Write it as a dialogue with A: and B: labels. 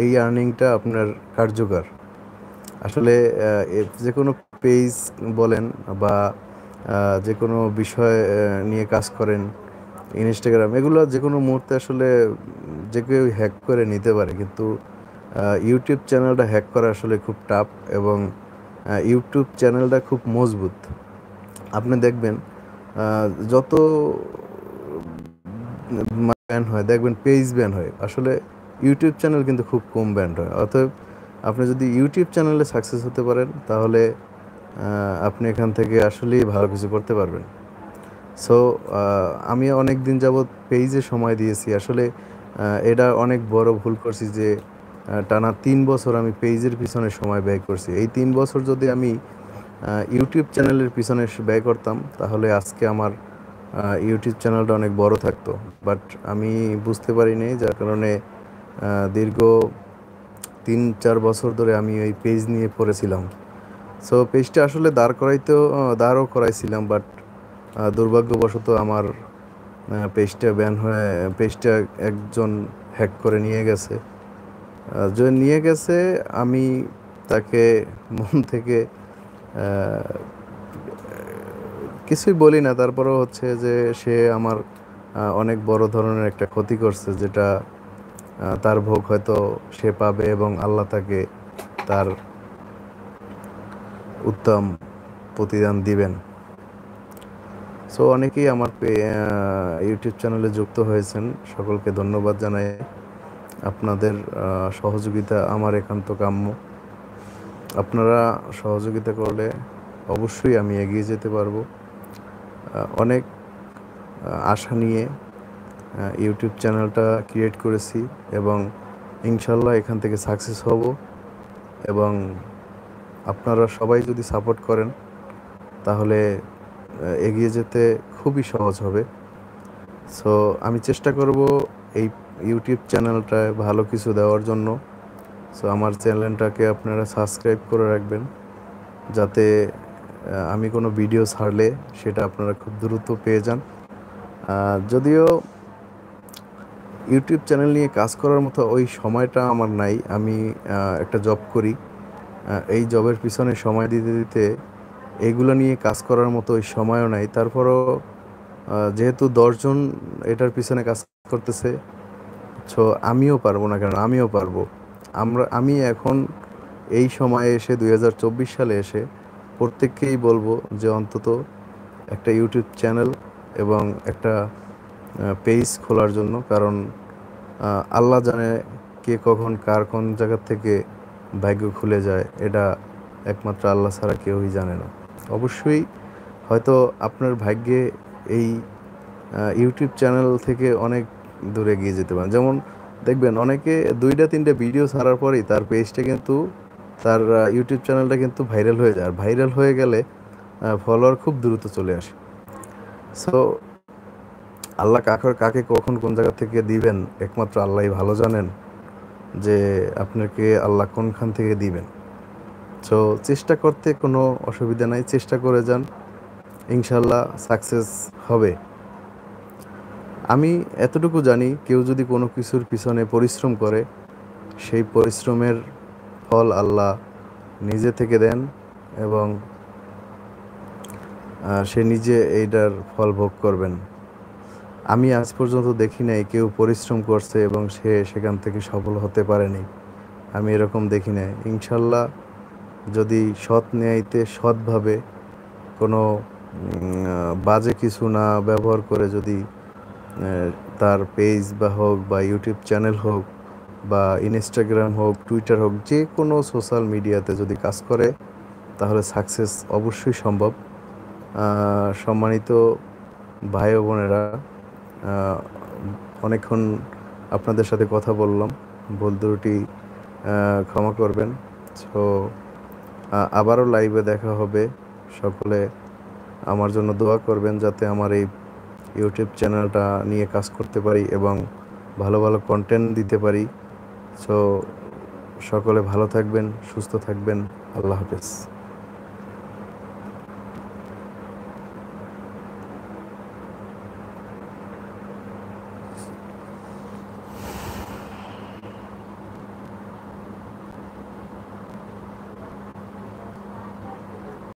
A: এই আর্নিংটা আপনার কার্যকর। আসলে যে কোনো পেজ বলেন বা যে কোনো বিষয় নিয়ে কাজ করেন, ইনস্টাগ্রাম এগুলো যে কোনো মুহূর্তে আসলে যে কেউ হ্যাক করে নিতে পারে, কিন্তু ইউটিউব চ্যানেলটা হ্যাক করা আসলে খুব টাফ। এবং ইউটিউব চ্যানেলটা খুব মজবুত। আপনি দেখবেন যত ব্যান হয়, দেখবেন পেজ ব্যান হয়, আসলে ইউটিউব চ্যানেল কিন্তু খুব কম ব্যান হয়। অতএব আপনি যদি ইউটিউব চ্যানেলে সাকসেস হতে পারেন, তাহলে আপনি এখান থেকে আসলেই ভালো কিছু করতে পারবেন। সো আমি অনেক দিন যাবৎ পেজে সময় দিয়েছি। আসলে এটা অনেক বড় ভুল করছি যে টানা 3 বছর আমি পেজের পিছনে সময় ব্যয় করছি। এই 3 বছর যদি আমি ইউটিউব চ্যানেলের পিছনে ব্যয় করতাম, তাহলে আজকে আমার ইউটিউব চ্যানেলটা অনেক বড় থাকতো। বাট আমি বুঝতে পারিনি, যার কারণে দীর্ঘ 3-4 বছর ধরে আমি ওই পেজ নিয়ে পড়েছিলাম। সো পেজটা আসলে দাঁড়ও করাইছিলাম, বাট দুর্ভাগ্যবশত আমার পেজটা একজন হ্যাক করে নিয়ে গেছে। যে নিয়ে গেছে, আমি তাকে মন থেকে আহ, কিছুই বলি না। তারপরেও হচ্ছে যে সে আমার অনেক বড় ধরনের একটা ক্ষতি করছে, যেটা তার ভোগ হয়তো সে পাবে এবং আল্লাহ তাকে তার উত্তম প্রতিদান দিবেন। সো অনেকেই আমার ইউটিউব চ্যানেলে যুক্ত হয়েছেন, সকলকে ধন্যবাদ জানাই। আপনাদের সহযোগিতা আমার একান্ত কাম্য। আপনারা সহযোগিতা করলে অবশ্যই আমি এগিয়ে যেতে পারবো। অনেক আশা নিয়ে ইউটিউব চ্যানেলটা ক্রিয়েট করেছি এবং ইনশাল্লাহ এখান থেকে সাকসেস হব। এবং আপনারা সবাই যদি সাপোর্ট করেন, তাহলে এগিয়ে যেতে খুবই সহজ হবে। সো আমি চেষ্টা করব এই ইউটিউব চ্যানেলটায় ভালো কিছু দেওয়ার জন্য। সো আমার চ্যানেলটাকে আপনারা সাবস্ক্রাইব করে রাখবেন, যাতে আমি কোনো ভিডিও ছাড়লে সেটা আপনারা খুব দ্রুত পেয়ে যান। যদিও ইউটিউব চ্যানেল নিয়ে কাজ করার মতো ওই সময়টা আমার নাই। আমি একটা জব করি। এই জবের পিছনে সময় দিতে দিতে এইগুলো নিয়ে কাজ করার মতো ওই সময়ও নাই। তারপরও যেহেতু 10 জন এটার পিছনে কাজ করতেছে, সো আমিও পারবো না কেন? আমিও পারবো। আমি এখন এই সময়ে এসে 2024 সালে এসে প্রত্যেককেই বলবো যে অন্তত একটা ইউটিউব চ্যানেল এবং একটা পেজ খোলার জন্য। কারণ আল্লাহ জানে কে কখন কার কোন জায়গা থেকে ভাগ্য খুলে যায়, এটা একমাত্র আল্লাহ ছাড়া কেউই জানে না। অবশ্যই হয়তো আপনার ভাগ্যে এই ইউটিউব চ্যানেল থেকে অনেক দূরে গিয়ে যেতে পারেন। যেমন দেখবেন অনেকে 2-3টে ভিডিও ছাড়ার পরেই তার পেজটা কিন্তু, তার ইউটিউব চ্যানেলটা কিন্তু ভাইরাল হয়ে যায়। আর ভাইরাল হয়ে গেলে ফলোয়ার খুব দ্রুত চলে আসে। সো আল্লাহ কাকে কখন কোন জায়গা থেকে দিবেন একমাত্র আল্লাহই ভালো জানেন, যে আপনাকে আল্লাহ কোনখান থেকে দিবেন। সো চেষ্টা করতে কোনো অসুবিধা নাই, চেষ্টা করে যান, ইনশাল্লাহ সাকসেস হবে। আমি এতটুকু জানি, কেউ যদি কোনো কিছুর পিছনে পরিশ্রম করে, সেই পরিশ্রমের ফল আল্লাহ নিজে থেকে দেন এবং সে নিজে এইটার ফল ভোগ করবেন। আমি আজ পর্যন্ত দেখি নাই কেউ পরিশ্রম করছে এবং সে সেখান থেকে সফল হতে পারেনি। আমি এরকম দেখি নাই। ইনশাল্লাহ যদি সৎ ন্যায়তে সৎভাবে কোনো বাজে কিছু না ব্যবহার করে, যদি তার পেজ বা হোক বা ইউটিউব চ্যানেল হোক বা ইনস্টাগ্রাম হোক, টুইটার হোক, যে কোনো সোশ্যাল মিডিয়াতে যদি কাজ করে, তাহলে সাকসেস অবশ্যই সম্ভব। সম্মানিত ভাই ও বোনেরা, অনেকক্ষণ আপনাদের সাথে কথা বললাম, ভুল ত্রুটি ক্ষমা করবেন। সো আবারও লাইভে দেখা হবে। সকলে আমার জন্য দোয়া করবেন, যাতে আমার এই ইউটিউব চ্যানেলটা নিয়ে কাজ করতে পারি এবং ভালো ভালো কন্টেন্ট দিতে পারি। সো সকলে ভালো থাকবেন, সুস্থ থাকবেন। আল্লাহ হাফেজ।